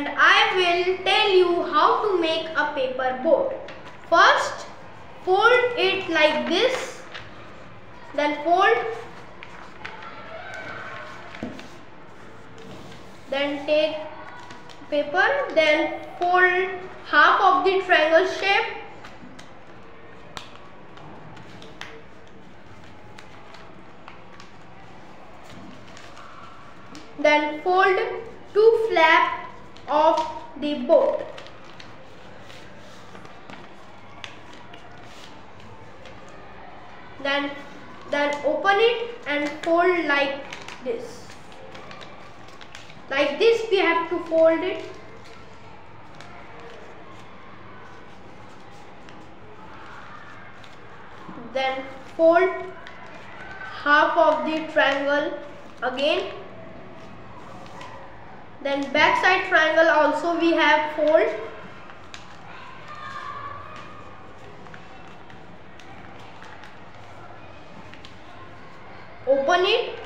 and I will tell you how to make a paper boat. First, fold it like this, then take paper, then fold half of the triangle shape, then fold two flaps of the boat. Then open it and fold like this. Like this we have to fold it. Then fold half of the triangle again. Then back side triangle also we have fold. Open it,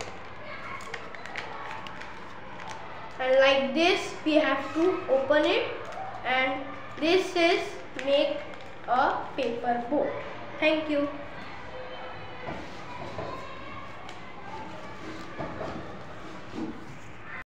and like this we have to open it, and this is make a paper boat. Thank you.